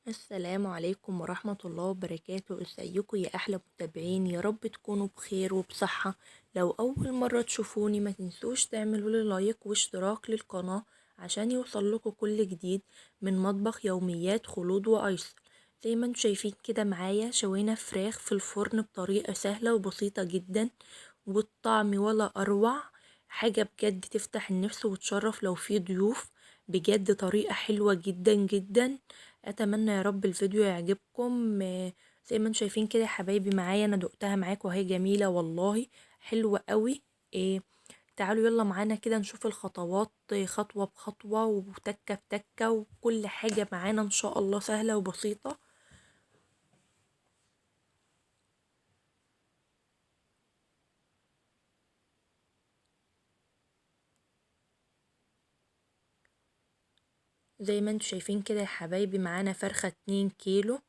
السلام عليكم ورحمة الله وبركاته. ازيكم يا احلى متابعين؟ يا رب تكونوا بخير وبصحة. لو اول مرة تشوفوني ما تنسوش تعملوا لي لايك واشتراك للقناة عشان يوصل لكم كل جديد من مطبخ يوميات خلود وايسر. زي ما انتم شايفين كده معايا شوينا فراخ في الفرن بطريقة سهلة وبسيطة جدا، والطعم ولا اروع. حاجة بجد تفتح النفس وتشرف لو في ضيوف. بجد طريقة حلوة جدا جدا. اتمنى يا رب الفيديو يعجبكم. زي ما انتم شايفين كده يا حبايبي معايا انا دقتها معاكم وهي جميله والله، حلوه قوي. تعالوا يلا معانا كده نشوف الخطوات خطوه بخطوه وتكه بتكه، وكل حاجه معانا ان شاء الله سهله وبسيطه. زي ما انتم شايفين كده يا حبايبي معانا فرخه 2 كيلو.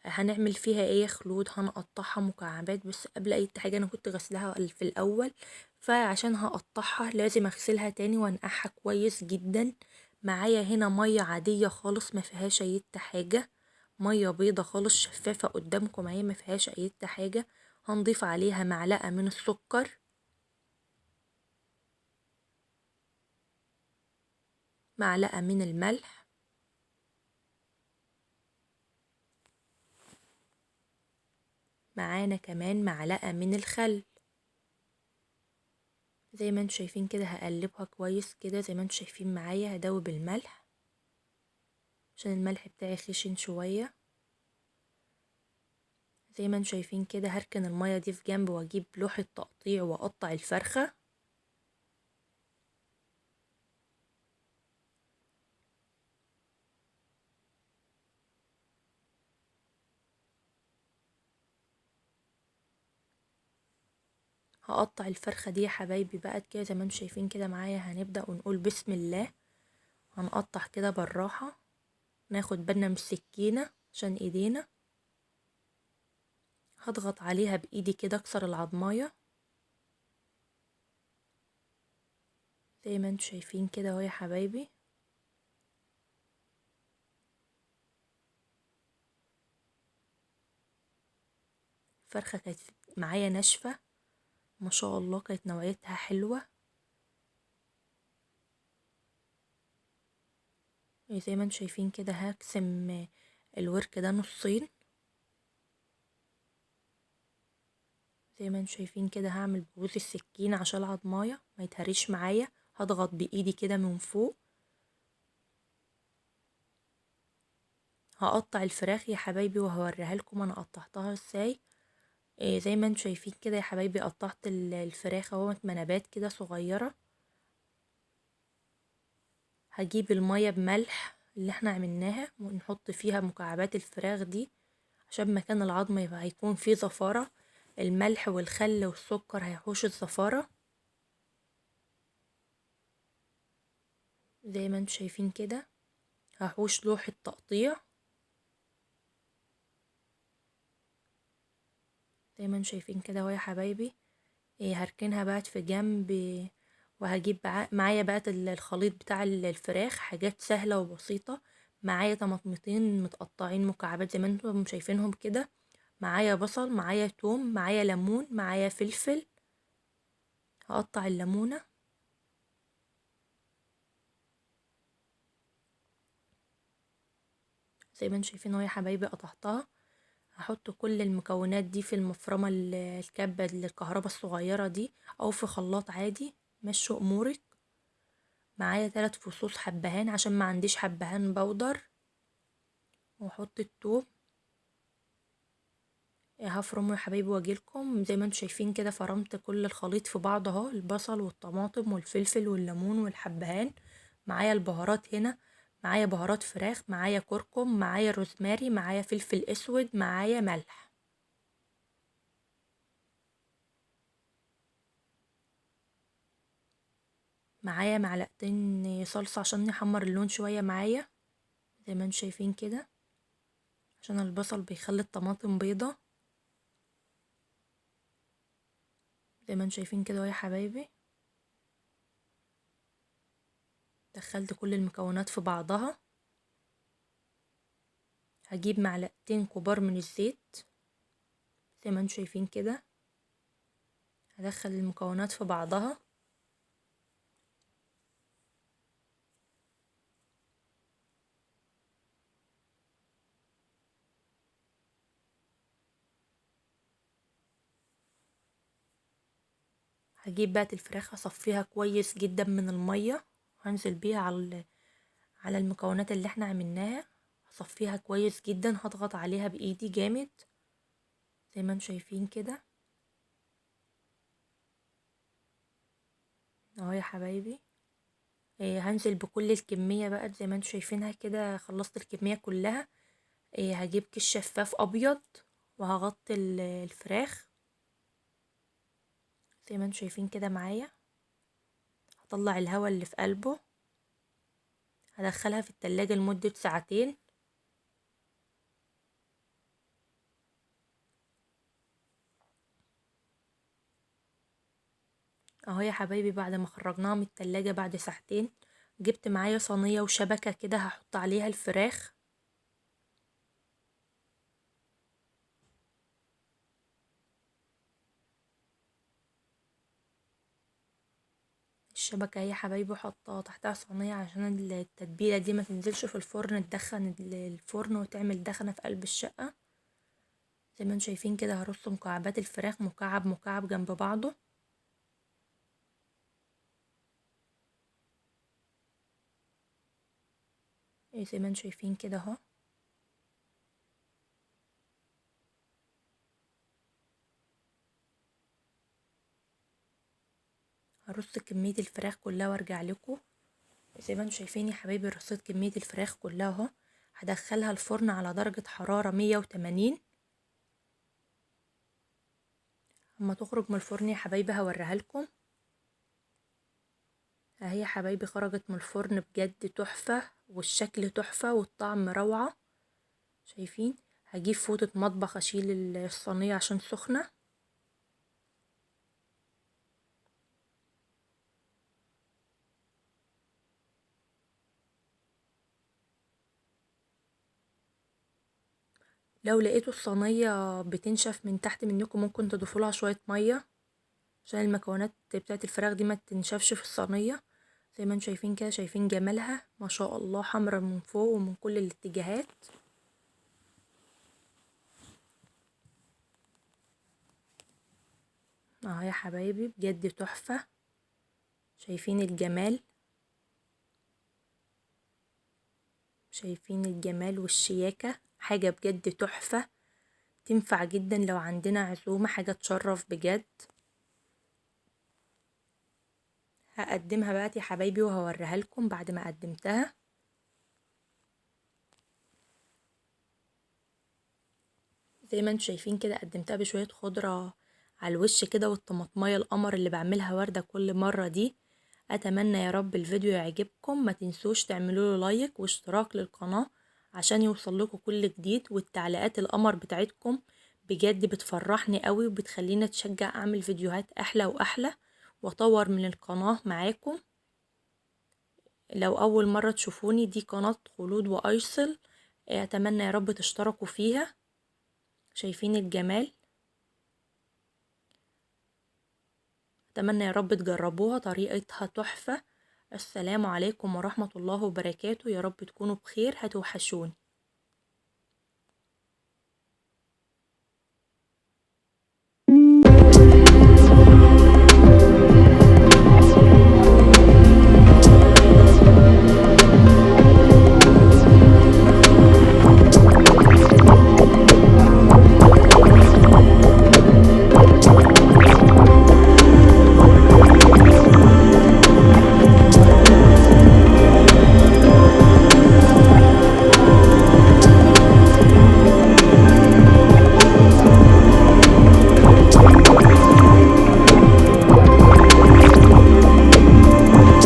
هنعمل فيها ايه يا خلود؟ هنقطعها مكعبات، بس قبل اي حاجه انا كنت غسلها في الاول، فعشان هقطعها لازم اغسلها تاني وانقعها كويس جدا. معايا هنا ميه عاديه خالص ما فيهاش اي حاجه، ميه بيضه خالص شفافه قدامكم اهي ما فيهاش اي حاجه. هنضيف عليها معلقه من السكر، معلقه من الملح، معانا كمان معلقه من الخل. زي ما انتم شايفين كده هقلبها كويس كده، زي ما انتم شايفين معايا هدوب الملح عشان الملح بتاعي خشن شوية. زي ما انتم شايفين كده هركن المية دي في جنب واجيب لوحة تقطيع واقطع الفرخة. هقطع الفرخة دي يا حبايبي بقى كده زي ما انتم شايفين كده معايا. هنبدأ ونقول بسم الله. هنقطع كده بالراحة، ناخد بالنا من السكينة عشان ايدينا. هضغط عليها بايدي كده اكسر العضماية زي ما انتم شايفين كده اهو يا حبايبي. الفرخة كانت معايا ناشفة ما شاء الله، كانت نوعيتها حلوة. زي ما انتم شايفين كده هقسم الورك ده نصين. زي ما انتم شايفين كده هعمل بجوز السكينة عشان العضماية ما يتهريش معايا. هضغط بايدي كده من فوق. هقطع الفراخ يا حبايبي وهوريها لكم انا قطعتها ازاي. زي ما انتم شايفين كده يا حبايبي قطعت الفراخ اهوت منابات كده صغيرة. هجيب المية بملح اللي احنا عملناها ونحط فيها مكعبات الفراخ دي عشان مكان العظم يبقى هيكون فيه زفارة. الملح والخل والسكر هيحوش الزفارة. زي ما انتم شايفين كده هحوش لوحة تقطيع. زي ما انتم شايفين كده اهو يا حبايبي. هركنها بقى في جنب. وهجيب معايا بقى الخليط بتاع الفراخ، حاجات سهلة وبسيطة. معايا طماطمتين متقطعين مكعبات زي ما انتم شايفينهم كده. معايا بصل، معايا توم، معايا ليمون، معايا فلفل. هقطع الليمونة زي ما انتم شايفين اهو يا حبايبي قطعتها. هحط كل المكونات دي في المفرمة الكبة الكهرباء الصغيرة دي، او في خلاط عادي. مشوا امورك. معايا 3 فصوص حبهان عشان ما عنديش حبهان بودر. واحط التوم. هفرمه يا حبايبي واجيلكم. زي ما انتم شايفين كده فرمت كل الخليط في بعض اهو، البصل والطماطم والفلفل والليمون والحبهان. معايا البهارات هنا. معايا بهارات فراخ، معايا كركم، معايا روزماري، معايا فلفل اسود، معايا ملح. معايا معلقتين صلصة عشان نحمر اللون شوية معايا. زي ما انتم شايفين كده عشان البصل بيخلي الطماطم بيضة. زي ما انتم شايفين كده اهو يا حبايبي. دخلت كل المكونات في بعضها. هجيب معلقتين كبار من الزيت زي ما انتم شايفين كده. هدخل المكونات في بعضها. هجيب بقى الفراخ اصفيها كويس جدا من المية، هنزل بيها على المكونات اللي احنا عملناها. هصفيها كويس جدا، هضغط عليها بايدي جامد زي ما انتم شايفين كده اهو يا حبايبي. هنزل بكل الكمية بقى زي ما انتم شايفينها كده. خلصت الكمية كلها. هجيب كيس شفاف ابيض وهغطي الفراخ زي ما انتم شايفين كده معايا. هطلع الهواء اللي في قلبه. هدخلها في التلاجة لمدة ساعتين. اهو يا حبايبي بعد ما خرجناها من التلاجة بعد ساعتين، جبت معايا صينية وشبكة كده هحط عليها الفراخ. الشبكة هي حبايبي حطها تحتها صينية عشان التتبيلة دي ما تنزلش في الفرن، تدخن الفرن وتعمل دخنة في قلب الشقة. زي ما انتم شايفين كده هرص مكعبات الفراخ مكعب مكعب جنب بعضه. زي ما انتم شايفين كده اهو. هرص كمية الفراخ كلها وارجع لكم. زي ما انتم شايفين يا حبايبي رصيت كمية الفراخ كلها اهو. هدخلها الفرن على درجة حرارة 180. اما تخرج من الفرن يا حبايبي هوريها لكم. اهي يا حبايبي خرجت من الفرن بجد تحفة، والشكل تحفة والطعم روعة. شايفين؟ هجيب فوطة مطبخ اشيل الصينية عشان سخنة. لو لقيتوا الصينية بتنشف من تحت منكم ممكن تضيفوا لها شوية مية عشان المكونات بتاعت الفراخ دي ما تنشفش في الصينية. زي ما انتم شايفين كده، شايفين جمالها ما شاء الله، حمرا من فوق ومن كل الاتجاهات. اهو يا حبايبي بجد تحفة. شايفين الجمال؟ شايفين الجمال والشياكة؟ حاجة بجد تحفة. تنفع جدا لو عندنا عزومة، حاجة تشرف بجد. هقدمها بقى يا حبايبي وهوريها لكم بعد ما قدمتها. زي ما انتم شايفين كده قدمتها بشوية خضرة على الوش كده، والطماطمية القمر اللي بعملها وردة كل مرة دي. اتمنى يا رب الفيديو يعجبكم. ما تنسوش تعملوا له لايك واشتراك للقناة عشان يوصل لكم كل جديد، والتعليقات القمر بتاعتكم بجد بتفرحني قوي وبتخليني اتشجع اعمل فيديوهات احلى واحلى واطور من القناة معاكم. لو اول مرة تشوفوني، دي قناة خلود وايسل. اتمنى يا رب تشتركوا فيها. شايفين الجمال؟ اتمنى يا رب تجربوها، طريقتها تحفة. السلام عليكم ورحمة الله وبركاته. يا رب تكونوا بخير، هتوحشوني.